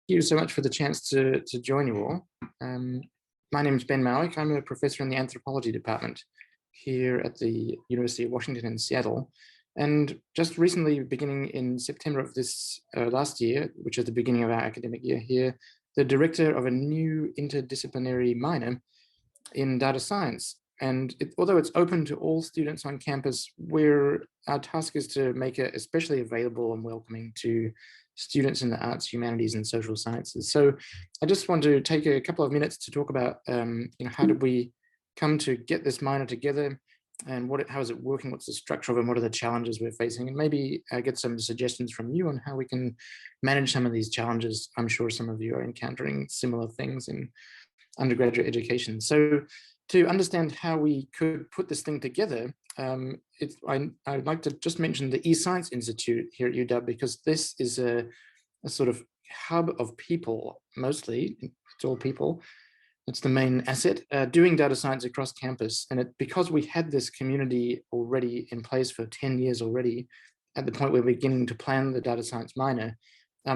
you so much for the chance to join you all. My name is Ben Marwick. I'm a professor in the anthropology department here at the University of Washington in Seattle. And just recently, beginning in September of this last year, which is the beginning of our academic year here, the director of a new interdisciplinary minor in data science. And although it's open to all students on campus, our task is to make it especially available and welcoming to students in the arts, humanities, and social sciences. So I just want to take a couple of minutes to talk about how did we come to get this minor together, and how is it working, what's the structure of it, and what are the challenges we're facing, and maybe get some suggestions from you on how we can manage some of these challenges. I'm sure some of you are encountering similar things in undergraduate education. So to understand how we could put this thing together, I'd like to just mention the EScience Institute here at UW, because this is a sort of hub of people, mostly, it's all people. It's the main asset, doing data science across campus. And because we had this community already in place for 10 years already, at the point where we're beginning to plan the data science minor,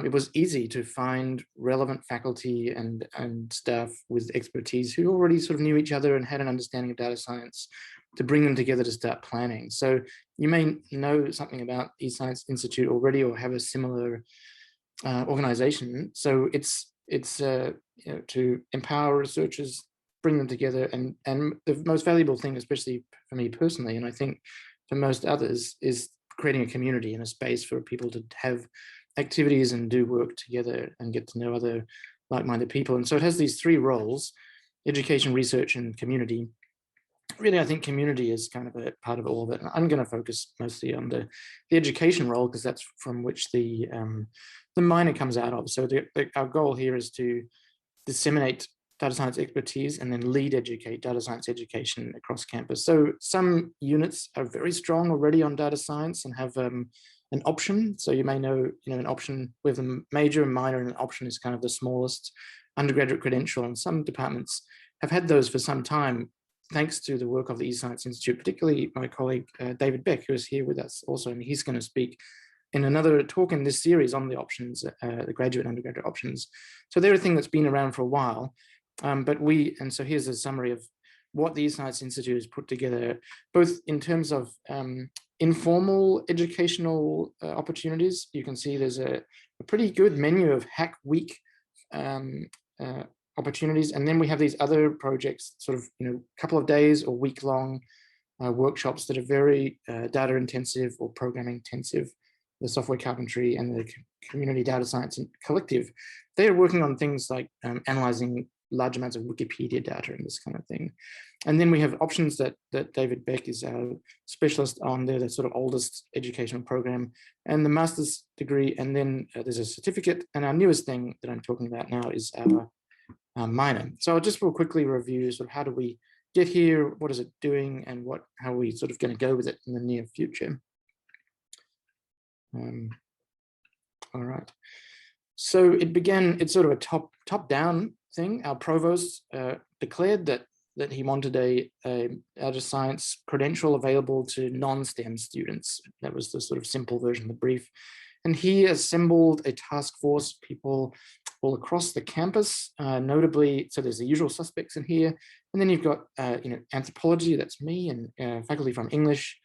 it was easy to find relevant faculty and staff with expertise who already sort of knew each other and had an understanding of data science to bring them together to start planning. So you may know something about EScience Institute already or have a similar organization. So it's to empower researchers, bring them together, and the most valuable thing, especially for me personally, and I think for most others, is creating a community and a space for people to have activities and do work together and get to know other like-minded people. And so it has these three roles: education, research, and community. Really, I think community is kind of a part of all of it. And I'm going to focus mostly on the education role, because that's from which the minor comes out of. So our goal here is to disseminate data science expertise and then educate data science education across campus. So some units are very strong already on data science and have an option. So you may know, an option with a major and minor, and an option is kind of the smallest undergraduate credential. And some departments have had those for some time, thanks to the work of the EScience Institute, particularly my colleague, David Beck, who is here with us also, and he's going to speak in another talk in this series on the options, the graduate and undergraduate options. So they're a thing that's been around for a while. So here's a summary of what the EScience Institute has put together, both in terms of informal educational opportunities. You can see there's a pretty good menu of Hack Week opportunities. And then we have these other projects, sort of, couple of days or week-long workshops that are very data intensive or programming intensive. The software carpentry and the community data science and collective, they're working on things like analyzing large amounts of Wikipedia data and this kind of thing. And then we have options that David Beck is our specialist on. They're the sort of oldest educational program, and the master's degree. And then there's a certificate. And our newest thing that I'm talking about now is our minor. So I'll just real quickly review sort of how do we get here, what is it doing, and how are we sort of going to go with it in the near future. All right. So it's sort of a top-down thing. Our provost declared that he wanted a data science credential available to non-STEM students. That was the sort of simple version of the brief. And he assembled a task force of people all across the campus, notably, so there's the usual suspects in here. And then you've got, anthropology, that's me, and faculty from English,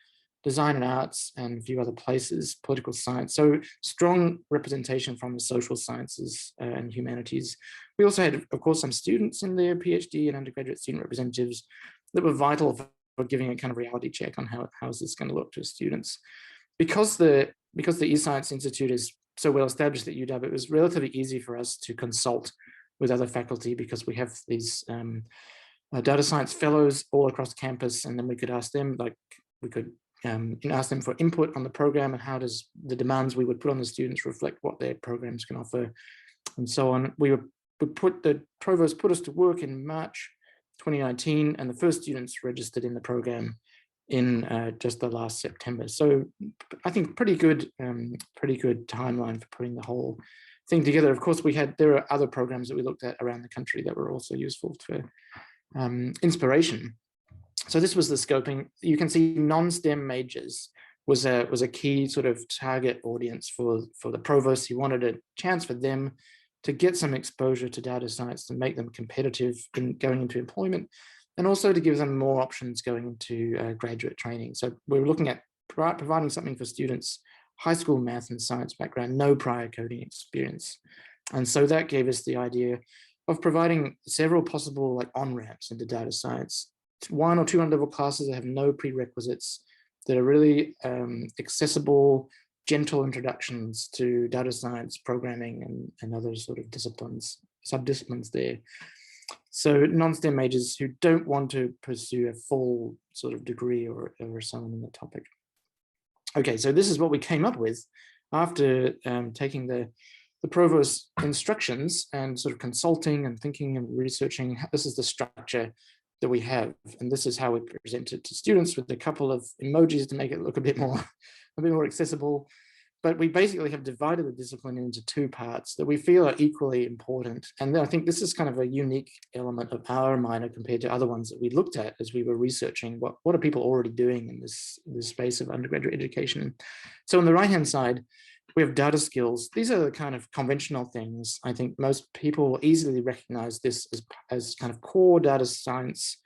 design and arts, and a few other places, political science. So strong representation from the social sciences and humanities. We also had, of course, some students in there, PhD and undergraduate student representatives, that were vital for giving a kind of reality check on how is this going to look to students. Because the EScience Institute is so well established at UW, it was relatively easy for us to consult with other faculty, because we have these data science fellows all across campus, and then we could ask them, ask them for input on the program, and how does the demands we would put on the students reflect what their programs can offer, and so on. The provost put us to work in March 2019, and the first students registered in the program in just the last September. So I think pretty good timeline for putting the whole thing together. Of course, there are other programs that we looked at around the country that were also useful for inspiration. So this was the scoping. You can see non-STEM majors was a key sort of target audience for the provost. He wanted a chance for them to get some exposure to data science, to make them competitive in going into employment, and also to give them more options going into graduate training. So we're looking at providing something for students, high school math and science background, no prior coding experience. And so that gave us the idea of providing several possible like on-ramps into data science, 1 or 2 level classes that have no prerequisites, that are really accessible, gentle introductions to data science, programming, and other sort of disciplines, sub-disciplines there. So non-STEM majors who don't want to pursue a full sort of degree or something in the topic. Okay, so this is what we came up with after taking the provost's instructions and sort of consulting and thinking and researching. This is the structure that we have, and this is how we present it to students, with a couple of emojis to make it look a bit more accessible. But we basically have divided the discipline into 2 parts that we feel are equally important. And I think this is kind of a unique element of our minor compared to other ones that we looked at as we were researching what are people already doing in this space of undergraduate education. So on the right-hand side, we have data skills. These are the kind of conventional things. I think most people will easily recognize this as kind of core data science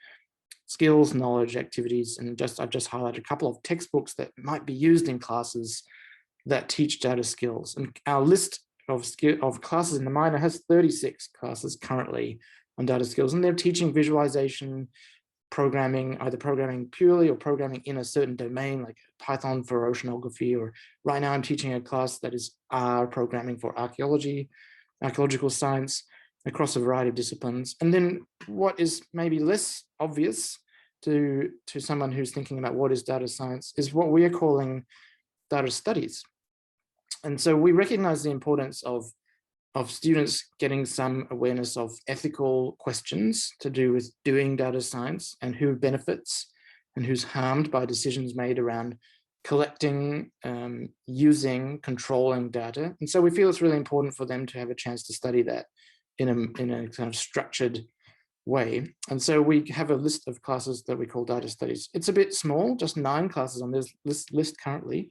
skills, knowledge, activities. And I've just highlighted a couple of textbooks that might be used in classes that teach data skills. And our list of classes in the minor has 36 classes currently on data skills, and they're teaching visualization, programming, either programming purely or programming in a certain domain, like Python for oceanography, or right now I'm teaching a class that is R programming for archaeology, archaeological science, across a variety of disciplines. And then what is maybe less obvious to someone who's thinking about what is data science is what we are calling data studies. And so we recognize the importance of students getting some awareness of ethical questions to do with doing data science, and who benefits and who's harmed by decisions made around collecting, using, controlling data. And so we feel it's really important for them to have a chance to study that in a kind of structured way. And so we have a list of classes that we call data studies. It's a bit small, just 9 classes on this list currently.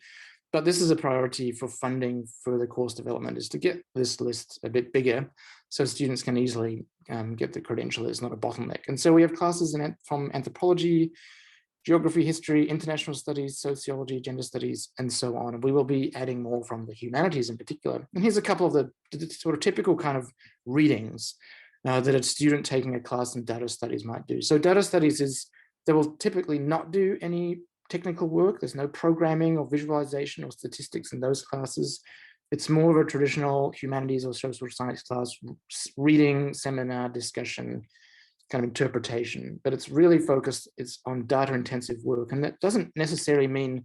But this is a priority for funding for the course development, is to get this list a bit bigger so students can easily get the credential. It's not a bottleneck. And so we have classes from anthropology, geography, history, international studies, sociology, gender studies, and so on. And we will be adding more from the humanities in particular. And here's a couple of the sort of typical kind of readings that a student taking a class in data studies might do. So data studies they will typically not do any technical work. There's no programming or visualization or statistics in those classes. It's more of a traditional humanities or social science class, reading, seminar, discussion, kind of interpretation, but it's really focused, it's on data intensive work. And that doesn't necessarily mean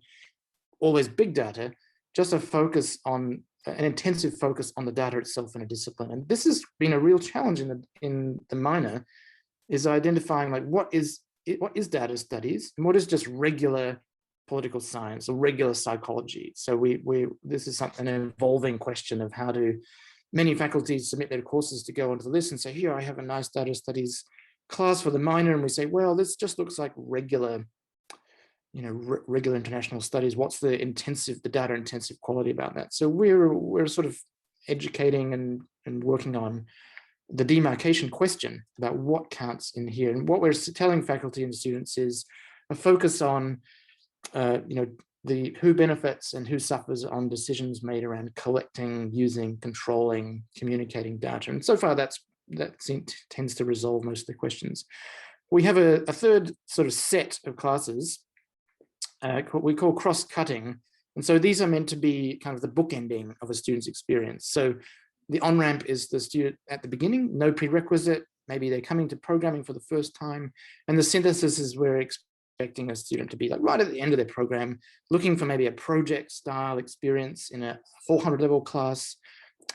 always big data, just an intensive focus on the data itself in a discipline. And this has been a real challenge in the minor, is identifying like what is data studies and what is just regular political science or regular psychology. So this is an evolving question of how do many faculties submit their courses to go onto the list and say, here I have a nice data studies class for the minor, and we say, well, this just looks like regular, regular international studies. What's the data intensive quality about that? So we're sort of educating and working on the demarcation question about what counts in here. And what we're telling faculty and students is a focus on, the who benefits and who suffers on decisions made around collecting, using, controlling, communicating data. And so far that tends to resolve most of the questions. We have a third sort of set of classes we call cross-cutting. And so these are meant to be kind of the bookending of a student's experience. So the on-ramp is the student at the beginning, no prerequisite. Maybe they're coming to programming for the first time. And the synthesis is we're expecting a student to be like right at the end of their program, looking for maybe a project style experience in a 400 level class,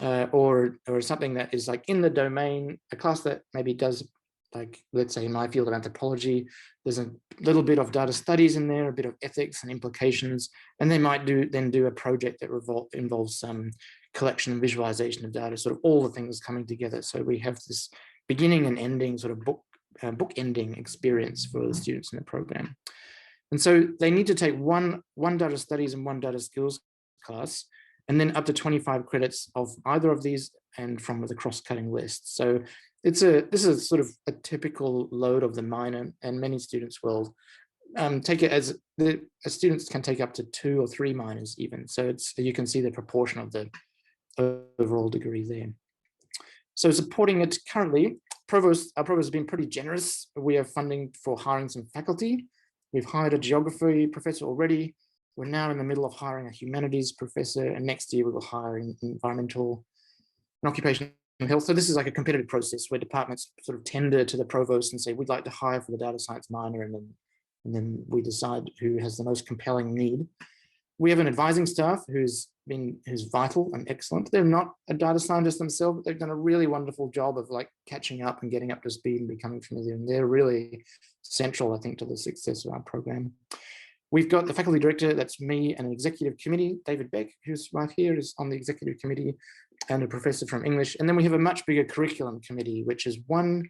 or something that is like in the domain, a class that maybe does, like, let's say in my field of anthropology, there's a little bit of data studies in there, a bit of ethics and implications, and they might do a project that involves some collection and visualization of data, sort of all the things coming together. So we have this beginning and ending sort of book ending experience for the students in the program. And so they need to take one data studies and one data skills class, and then up to 25 credits of either of these and from the cross-cutting list. So this is sort of a typical load of the minor, and many students will take it as students can take up to 2 or 3 minors even. So you can see the proportion of the overall degree there. So supporting it currently, our provost has been pretty generous. We have funding for hiring some faculty. We've hired a geography professor already. We're now in the middle of hiring a humanities professor, and next year we will hire an environmental and occupational health. So this is like a competitive process where departments sort of tender to the provost and say, we'd like to hire for the data science minor, and then we decide who has the most compelling need. We have an advising staff who's vital and excellent. They're not a data scientist themselves, but they've done a really wonderful job of like catching up and getting up to speed and becoming familiar. And they're really central, I think, to the success of our program. We've got the faculty director, that's me, and an executive committee. David Beck, who's right here, is on the executive committee, and a professor from English. And then we have a much bigger curriculum committee, which is one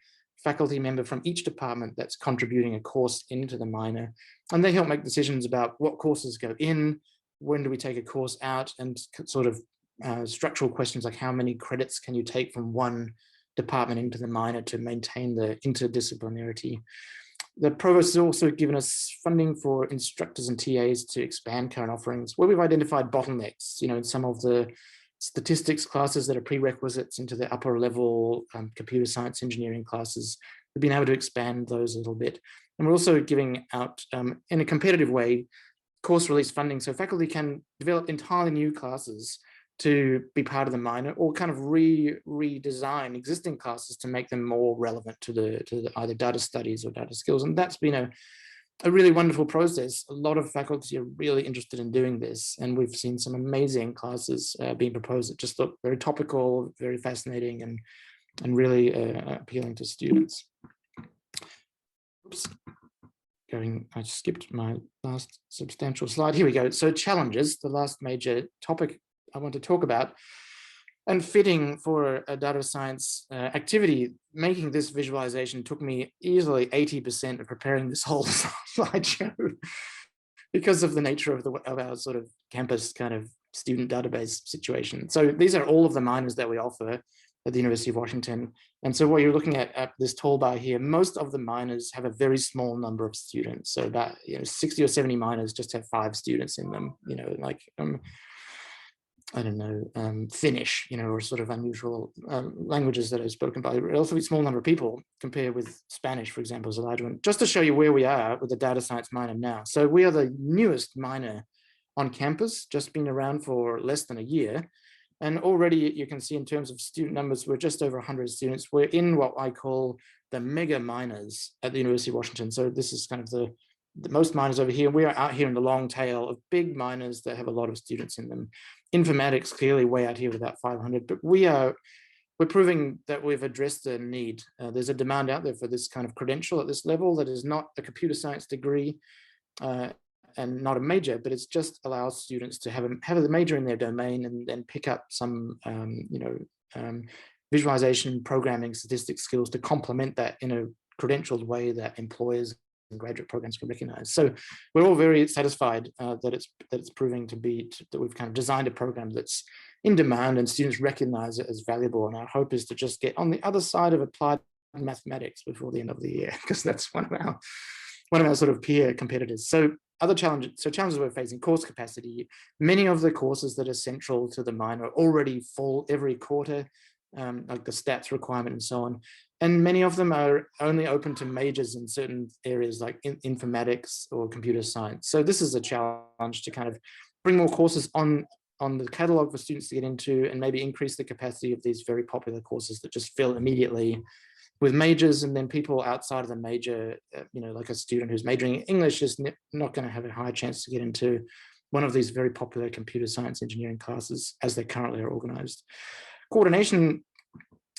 faculty member from each department that's contributing a course into the minor. And they help make decisions about what courses go in, when do we take a course out, and sort of structural questions like how many credits can you take from one department into the minor to maintain the interdisciplinarity. The provost has also given us funding for instructors and TAs to expand current offerings, where we've identified bottlenecks, in some of the statistics classes that are prerequisites into the upper level computer science engineering classes. We've been able to expand those a little bit. And we're also giving out, in a competitive way, course release funding, so faculty can develop entirely new classes to be part of the minor, or kind of redesign existing classes to make them more relevant to the either data studies or data skills. And that's been a really wonderful process. A lot of faculty are really interested in doing this, and we've seen some amazing classes being proposed that just look very topical, very fascinating, and really appealing to students. Oops. I skipped my last substantial slide. Here we go. So challenges, the last major topic I want to talk about, and fitting for a data science activity. Making this visualization took me easily 80% of preparing this whole slideshow because of the nature of our sort of campus kind of student database situation. So these are all of the minors that we offer at the University of Washington. And so what you're looking at this toolbar here, most of the minors have a very small number of students. So about 60 or 70 minors just have 5 students in them, like, I don't know, Finnish, or sort of unusual languages that are spoken by a relatively small number of people compared with Spanish, for example, is a large one. Just to show you where we are with the data science minor now. So we are the newest minor on campus, just been around for less than a year. And already you can see in terms of student numbers, we're just over 100 students. We're in what I call the mega minors at the University of Washington. So this is kind of the most minors over here. We are out here in the long tail of big minors that have a lot of students in them. Informatics clearly way out here with about 500, but we're proving that we've addressed the need. There's a demand out there for this kind of credential at this level that is not a computer science degree, and not a major, but it's just allows students to have the major in their domain and then pick up some, visualization, programming, statistics skills to complement that in a credentialed way that employers and graduate programs can recognize. So we're all very satisfied that it's proving to be that we've kind of designed a program that's in demand and students recognize it as valuable. And our hope is to just get on the other side of applied mathematics before the end of the year, because that's one of our sort of peer competitors. So challenges we're facing: course capacity. Many of the courses that are central to the minor already fall every quarter, like the stats requirement and so on. And many of them are only open to majors in certain areas like informatics or computer science. So this is a challenge to kind of bring more courses on the catalog for students to get into, and maybe increase the capacity of these very popular courses that just fill immediately with majors. And then people outside of the major, like a student who's majoring in English is not going to have a high chance to get into one of these very popular computer science engineering classes as they currently are organized. Coordination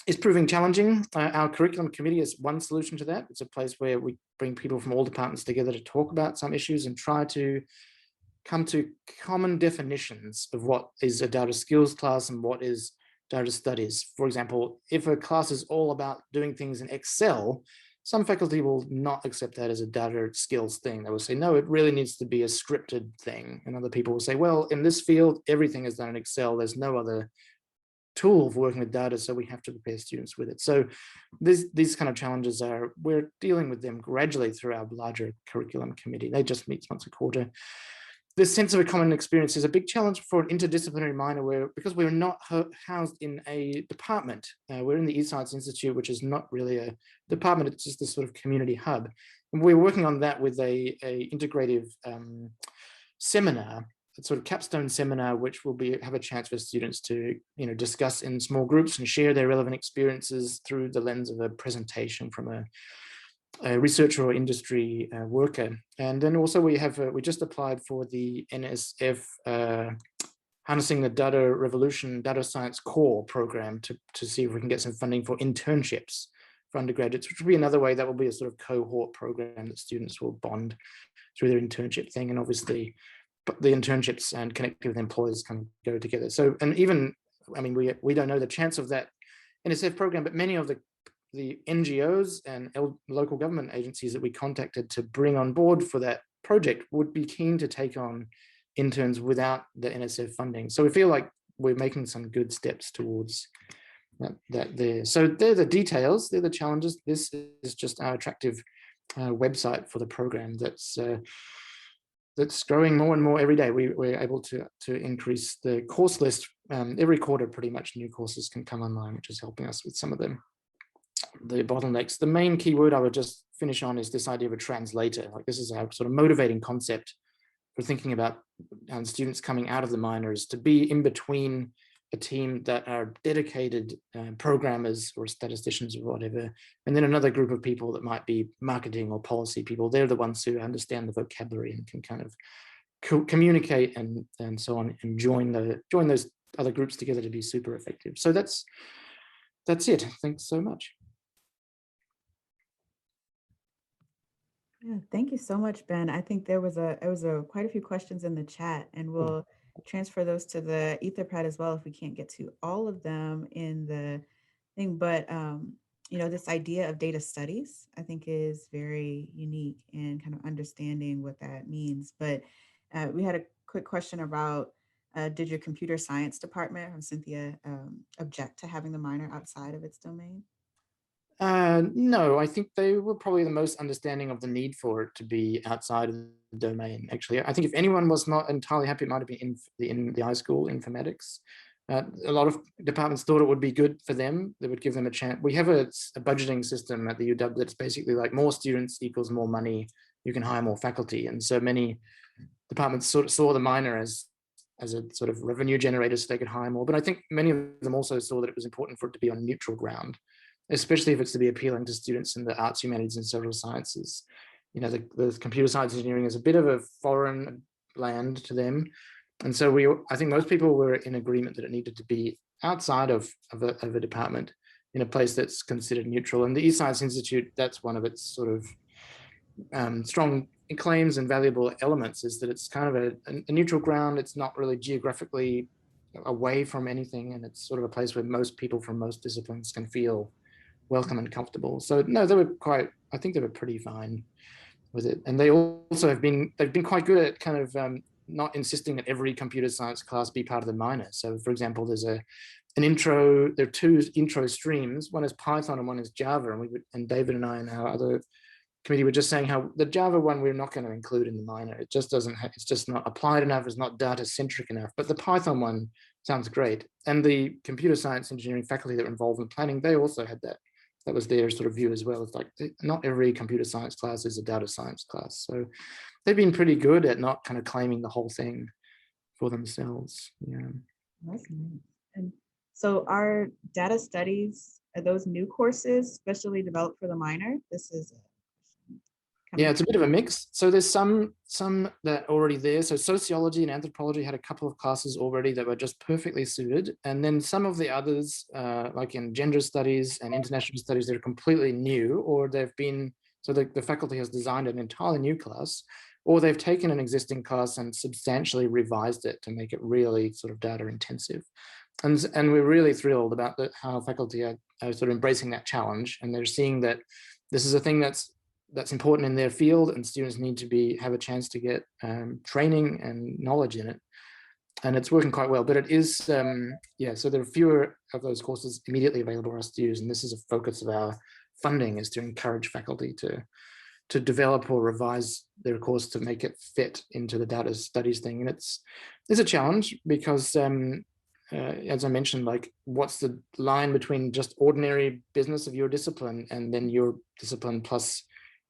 is proving challenging. Our curriculum committee is one solution to that. It's a place where we bring people from all departments together to talk about some issues and try to come to common definitions of what is a data skills class and what is data studies. For example, if a class is all about doing things in Excel, some faculty will not accept that as a data skills thing. They will say, no, it really needs to be a scripted thing. And other people will say, well, in this field, everything is done in Excel. There's no other tool for working with data, so we have to prepare students with it. So these kind of challenges we're dealing with them gradually through our larger curriculum committee. They just meet once a quarter. This sense of a common experience is a big challenge for an interdisciplinary minor because we're not housed in a department. We're in the EScience Institute, which is not really a department, it's just this sort of community hub. And we're working on that with a integrative seminar, a sort of capstone seminar, which will have a chance for students to discuss in small groups and share their relevant experiences through the lens of a presentation from a researcher or industry worker. And then also we just applied for the NSF Harnessing the Data Revolution Data Science Core program to see if we can get some funding for internships for undergraduates, which will be another way. That will be a sort of cohort program that students will bond through their internship thing. And obviously the internships and connecting with employers kind of go together. So, and even, I mean, we don't know the chance of that NSF program, but many of the NGOs and local government agencies that we contacted to bring on board for that project would be keen to take on interns without the NSF funding. So we feel like we're making some good steps towards that there. So they're the details, they're the challenges. This is just our attractive website for the program that's growing more and more every day. We're able to increase the course list. Every quarter, pretty much new courses can come online, which is helping us with some of them. The bottlenecks. The main keyword I would just finish on is this idea of a translator. Like, this is our sort of motivating concept for thinking about students coming out of the minors, to be in between a team that are dedicated programmers or statisticians or whatever, and then another group of people that might be marketing or policy people. They're the ones who understand the vocabulary and can kind of communicate and so on, and join those other groups together to be super effective. So that's it. Thanks so much. Yeah, thank you so much, Ben. I think there was quite a few questions in the chat, and we'll transfer those to the Etherpad as well if we can't get to all of them in the thing. But this idea of data studies, I think, is very unique in kind of understanding what that means. But we had a quick question about did your computer science department from Cynthia object to having the minor outside of its domain? No, I think they were probably the most understanding of the need for it to be outside of the domain. Actually, I think if anyone was not entirely happy, it might have been in the high school informatics. A lot of departments thought it would be good for them. That would give them a chance. We have a budgeting system at the UW that's basically like more students equals more money. You can hire more faculty, and so many departments sort of saw the minor as a sort of revenue generator, so they could hire more. But I think many of them also saw that it was important for it to be on neutral ground, especially if it's to be appealing to students in the arts, humanities, and social sciences. The computer science engineering is a bit of a foreign land to them. And so I think most people were in agreement that it needed to be outside of a department, in a place that's considered neutral. And the EScience Institute, that's one of its sort of strong claims and valuable elements, is that it's kind of a neutral ground. It's not really geographically away from anything. And it's sort of a place where most people from most disciplines can feel welcome and comfortable. So no, I think they were pretty fine with it. And they also they've been quite good at kind of not insisting that every computer science class be part of the minor. So for example, there's there are two intro streams. One is Python and one is Java. And David and I and our other committee were just saying how the Java one we're not going to include in the minor. It just doesn't, it's just not applied enough. It's not data centric enough. But the Python one sounds great. And the computer science engineering faculty that were involved in planning, they also had that. That was their sort of view as well. It's like, not every computer science class is a data science class. So they've been pretty good at not kind of claiming the whole thing for themselves. Yeah. That's nice. And so our data studies, are those new courses specially developed for the minor? This is yeah, it's a bit of a mix. So there's some that are already there. So sociology and anthropology had a couple of classes already that were just perfectly suited. And then some of the others, like in gender studies and international studies, they're completely new, or they've been, so the faculty has designed an entirely new class, or they've taken an existing class and substantially revised it to make it really sort of data intensive. And we're really thrilled about how faculty are sort of embracing that challenge. And they're seeing that this is a thing that's important in their field, and students need to have a chance to get training and knowledge in it. and it's working quite well, but it is, yeah, so there are fewer of those courses immediately available for us to use, and this is a focus of our funding, is to encourage faculty to develop or revise their course to make it fit into the data studies thing. And it's a challenge because, as I mentioned, like, what's the line between just ordinary business of your discipline and then your discipline plus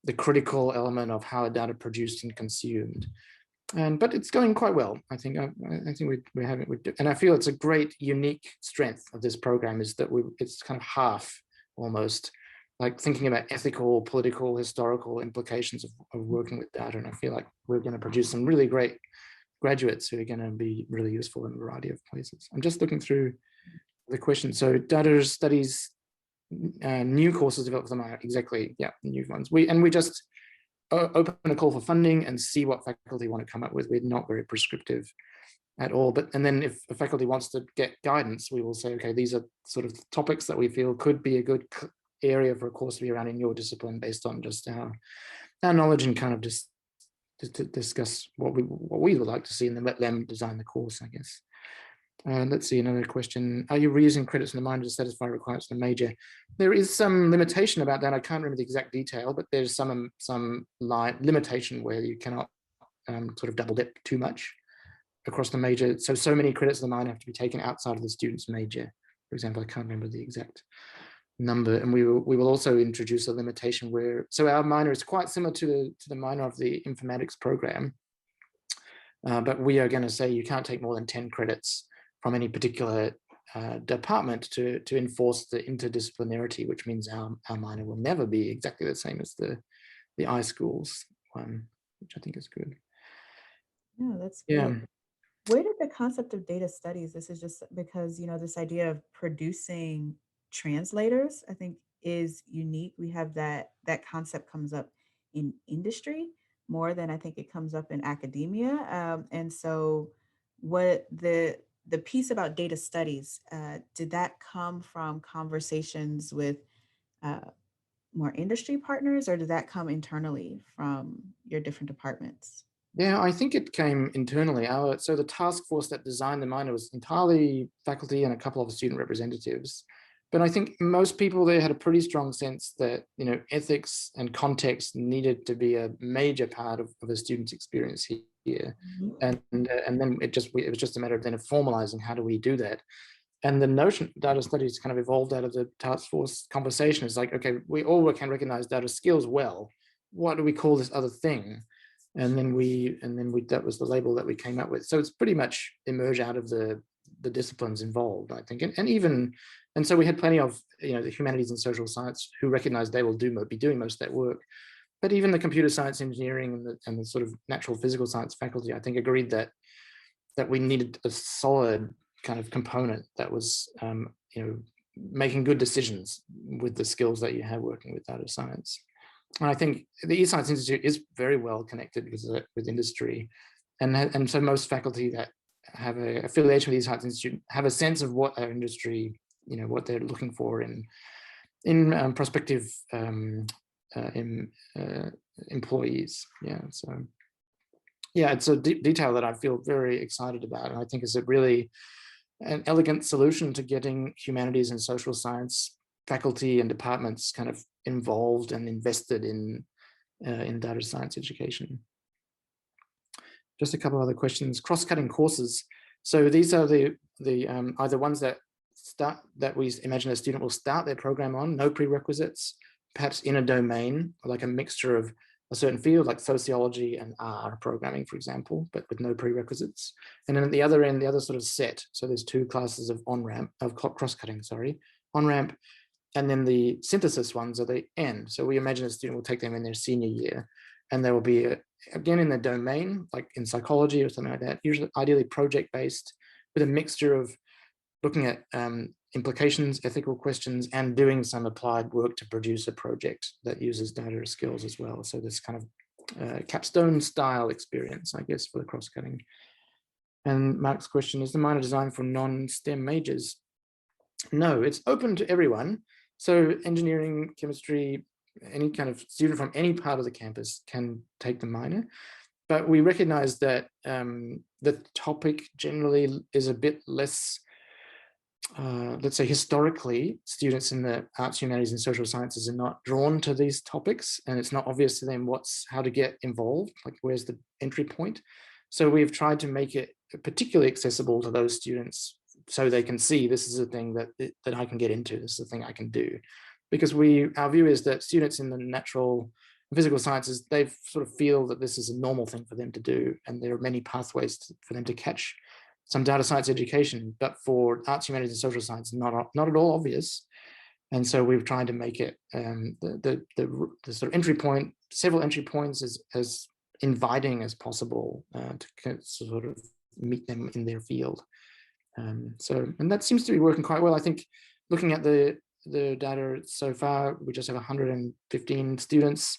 the critical element of how data produced and consumed? But it's going quite well. I think we have it, and I feel it's a great unique strength of this program is that it's kind of half almost, like thinking about ethical, political, historical implications of working with data. And I feel like we're going to produce some really great graduates who are going to be really useful in a variety of places. I'm just looking through the questions. So data studies, new courses developed for them, exactly, yeah, new ones. We just open a call for funding and see what faculty want to come up with. We're not very prescriptive at all, and then if a faculty wants to get guidance, we will say, okay, these are sort of topics that we feel could be a good area for a course to be around in your discipline based on just our knowledge, and kind of just to discuss what we would like to see, and then let them design the course, I guess. Let's see, another question. Are you reusing credits in the minor to satisfy requirements in the major? There is some limitation about that. I can't remember the exact detail, but there's some limitation where you cannot sort of double dip too much across the major. So many credits in the minor have to be taken outside of the student's major. For example, I can't remember the exact number. And we will also introduce a limitation where, so our minor is quite similar to the minor of the informatics program, but we are going to say you can't take more than 10 credits from any particular department to enforce the interdisciplinarity, which means our minor will never be exactly the same as the iSchools one, which I think is good. Yeah, that's great. Yeah. Where did the concept of data studies, this is just because, this idea of producing translators, I think is unique. We have that concept comes up in industry more than I think it comes up in academia. And so what the piece about data studies, did that come from conversations with more industry partners, or did that come internally from your different departments? Yeah, I think it came internally. So the task force that designed the minor was entirely faculty and a couple of student representatives. But I think most people there had a pretty strong sense that, ethics and context needed to be a major part of a student's experience here. Mm-hmm. And then it was just a matter of then formalizing how do we do that. And the notion of data studies kind of evolved out of the task force conversation. It's like, okay, we all can recognize data skills well. What do we call this other thing? And then that was the label that we came up with. So it's pretty much emerged out of the disciplines involved, I think. And so we had plenty of, the humanities and social science who recognized they will be doing most of that work. But even the computer science engineering and the sort of natural physical science faculty, I think, agreed that we needed a solid kind of component that was, making good decisions with the skills that you have working with data science. And I think the EScience Institute is very well connected with industry. And so most faculty that have an affiliation with the EScience Institute have a sense of what our industry, what they're looking for in prospective employees. Yeah, so yeah, it's a detail that I feel very excited about. And I think is a really an elegant solution to getting humanities and social science faculty and departments kind of involved and invested in data science education. Just a couple of other questions. Cross-cutting courses. So these are the either ones that we imagine a student will start their program on, no prerequisites, perhaps in a domain, like a mixture of a certain field like sociology and R programming, for example, but with no prerequisites. And then at the other end, the other sort of set. So there's two classes of cross-cutting, on-ramp, and then the synthesis ones are the end. So we imagine a student will take them in their senior year, and there will be, again, in the domain, like in psychology or something like that, usually ideally project-based, with a mixture of looking at implications, ethical questions, and doing some applied work to produce a project that uses data skills as well. So this kind of capstone style experience, I guess, for the cross-cutting. And Mark's question, is the minor designed for non-STEM majors? No, it's open to everyone. So engineering, chemistry, any kind of student from any part of the campus can take the minor. but we recognize that the topic generally is a bit less, let's say historically, students in the arts, humanities, and social sciences are not drawn to these topics, and it's not obvious to them how to get involved, like where's the entry point. So we've tried to make it particularly accessible to those students so they can see this is a thing that I can get into, this is a thing I can do. Because our view is that students in the natural and physical sciences, they sort of feel that this is a normal thing for them to do, and there are many pathways for them to catch some data science education, but for arts, humanities, and social science, not at all obvious. And so we've tried to make it the sort of entry point, several entry points as inviting as possible to sort of meet them in their field. And that seems to be working quite well. I think looking at the data so far, we just have 115 students,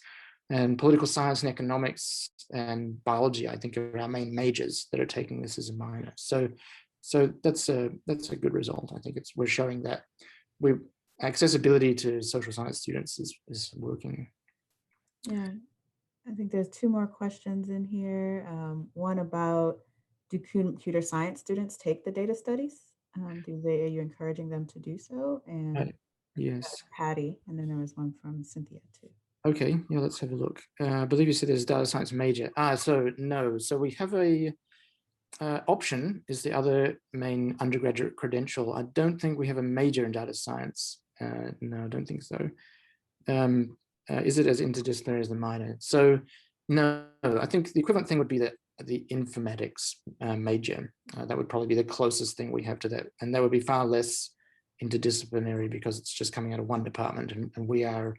and political science and economics and biology, I think, are our main majors that are taking this as a minor. So that's a good result. I think we're showing that accessibility to social science students is working. Yeah, I think there's two more questions in here. One about, do computer science students take the data studies? Are you encouraging them to do so? And yes, Patty, and then there was one from Cynthia too. Okay, yeah, let's have a look. I believe you said there's a data science major. So no, so we have a option is the other main undergraduate credential. I don't think we have a major in data science. No, I don't think so. Is it as interdisciplinary as the minor? So no, I think the equivalent thing would be the informatics major. That would probably be the closest thing we have to that. And that would be far less interdisciplinary because it's just coming out of one department, and we are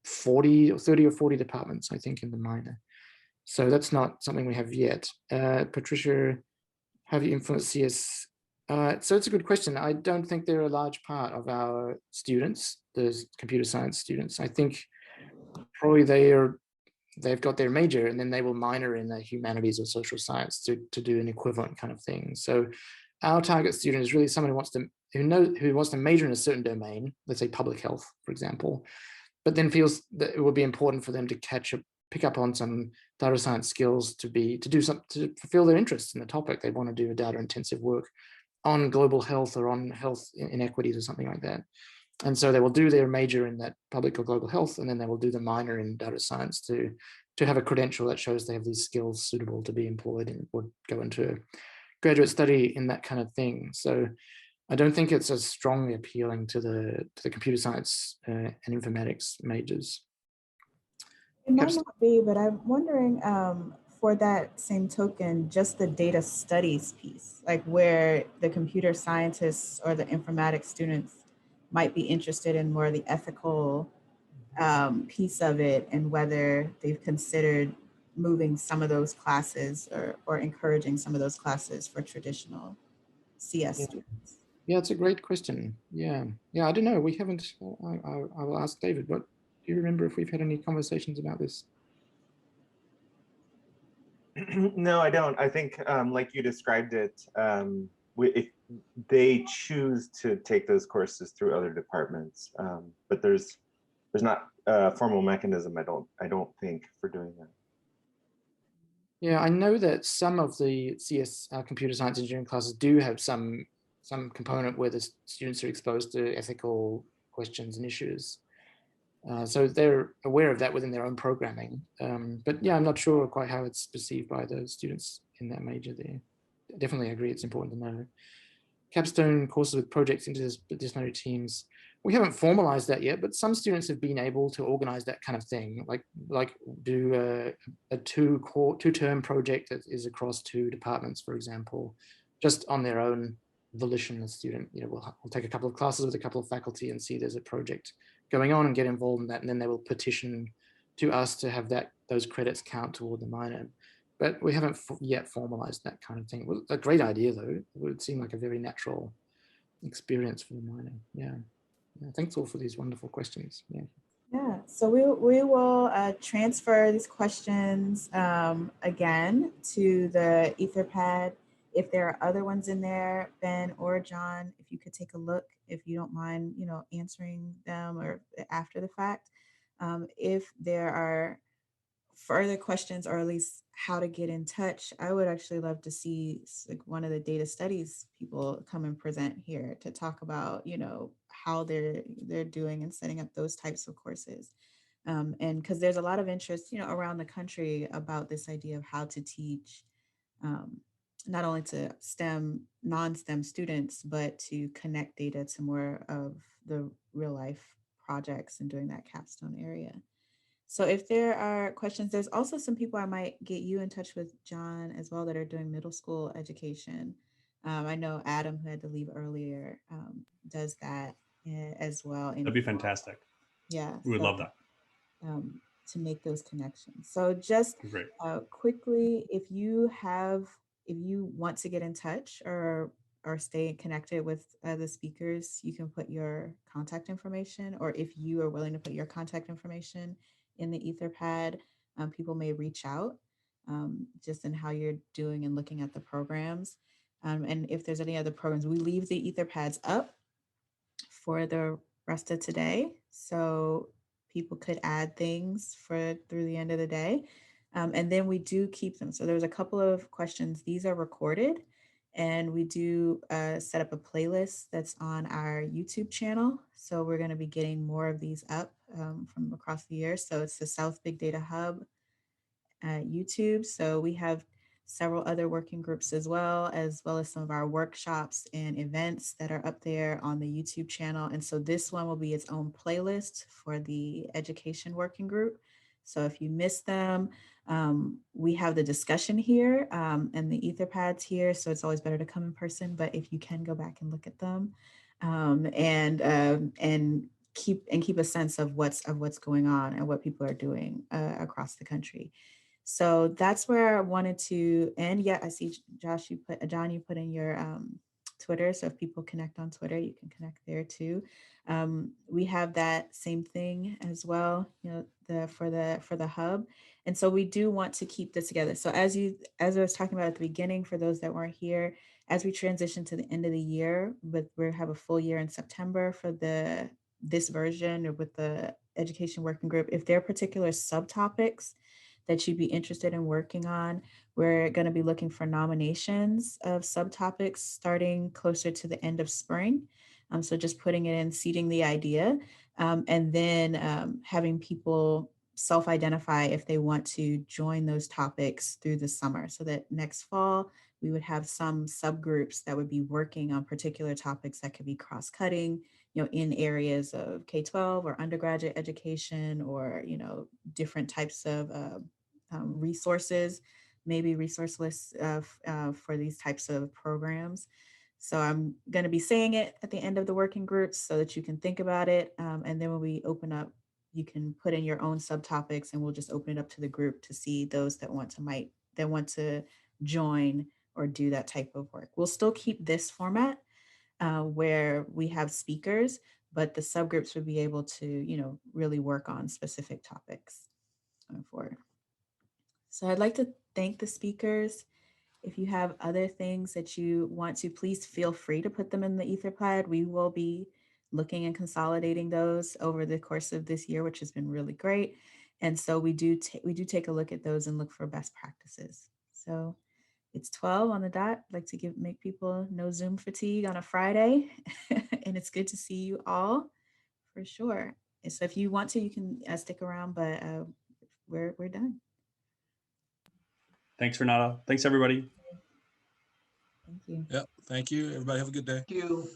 30 or 40 departments, I think, in the minor. So that's not something we have yet. Patricia, have you influenced CS? So it's a good question. I don't think they're a large part of our students, the computer science students. I think probably they've got their major and then they will minor in the humanities or social science to do an equivalent kind of thing. So our target student is really someone who wants to major in a certain domain, let's say public health, for example, but then feels that it would be important for them to pick up on some data science skills to fulfill their interests in the topic. They want to do a data intensive work on global health or on health inequities or something like that. And so they will do their major in that public or global health, and then they will do the minor in data science to have a credential that shows they have these skills suitable to be employed and would go into graduate study in that kind of thing. So I don't think it's as strongly appealing to the computer science and informatics majors. It might not be, but I'm wondering, for that same token, just the data studies piece, like where the computer scientists or the informatics students might be interested in more of the ethical piece of it, and whether they've considered moving some of those classes or encouraging some of those classes for traditional CS students. Yeah, it's a great question. Yeah, I don't know. We haven't. I will ask David. What do you remember if we've had any conversations about this? No, I don't. I think, like you described it, if they choose to take those courses through other departments, but there's not a formal mechanism. I don't think, for doing that. Yeah, I know that some of the CS computer science engineering classes do have some component where the students are exposed to ethical questions and issues. So they're aware of that within their own programming. But yeah, I'm not sure quite how it's perceived by the students in that major there. Definitely agree it's important to know. Capstone courses with projects interdisciplinary teams. We haven't formalized that yet, but some students have been able to organize that kind of thing, like do a two-term project that is across two departments, for example, just on their own volition. The student, will take a couple of classes with a couple of faculty and see there's a project going on and get involved in that, and then they will petition to us to have those credits count toward the minor. But we haven't yet formalized that kind of thing. Well, a great idea, though. It would seem like a very natural experience for the minor. Yeah. Thanks all for these wonderful questions. Yeah, so we will transfer these questions again to the Etherpad. If there are other ones in there, Ben or John, if you could take a look, if you don't mind, answering them or after the fact. If there are further questions, or at least how to get in touch, I would actually love to see like one of the data studies people come and present here to talk about, how they're doing and setting up those types of courses. And because there's a lot of interest, around the country about this idea of how to teach, not only to STEM, non-STEM students, but to connect data to more of the real life projects and doing that capstone area. So if there are questions, there's also some people I might get you in touch with, John, as well, that are doing middle school education. I know Adam, who had to leave earlier, does that as well. That'd be fantastic. Yeah. We would love that. To make those connections. So just quickly, if you want to get in touch or stay connected with the speakers, you can put your contact information, or if you are willing to put your contact information in the Etherpad, people may reach out just in how you're doing and looking at the programs. And if there's any other programs, we leave the Etherpads up for the rest of today. So people could add things through the end of the day. And then we do keep them. So there's a couple of questions. These are recorded, and we do set up a playlist that's on our YouTube channel. So we're going to be getting more of these up from across the year. So it's the South Big Data Hub YouTube. So we have several other working groups as well as some of our workshops and events that are up there on the YouTube channel. And so this one will be its own playlist for the education working group. So if you miss them, we have the discussion here and the Etherpads here. So it's always better to come in person, but if you can go back and look at them and keep a sense of what's going on and what people are doing across the country. So that's where I wanted to end. Yeah, I see John, you put in your Twitter. So if people connect on Twitter, you can connect there too. We have that same thing as well, for the hub. And so we do want to keep this together. So as I was talking about at the beginning, for those that weren't here, as we transition to the end of the year, but we have a full year in September for this version, or with the education working group, if there are particular subtopics that you'd be interested in working on, we're going to be looking for nominations of subtopics starting closer to the end of spring. So just putting it in, seeding the idea, and then having people self-identify if they want to join those topics through the summer, so that next fall we would have some subgroups that would be working on particular topics that could be cross-cutting, in areas of K-12 or undergraduate education, or, different types of resources, maybe resource lists for these types of programs. So I'm going to be saying it at the end of the working groups so that you can think about it. And then when we open up, you can put in your own subtopics, and we'll just open it up to the group to see those that want to join or do that type of work. We'll still keep this format where we have speakers, but the subgroups would be able to, really work on specific topics going forward. So I'd like to thank the speakers. If you have other things that you want to, please feel free to put them in the Etherpad. We will be looking and consolidating those over the course of this year, which has been really great. And so we do take a look at those and look for best practices. So it's 12 on the dot. I'd like to make people no Zoom fatigue on a Friday. And it's good to see you all for sure. So if you want to, you can stick around, but we're done. Thanks, Renata. Thanks, everybody. Thank you. Yep. Thank you. Everybody have a good day. Thank you.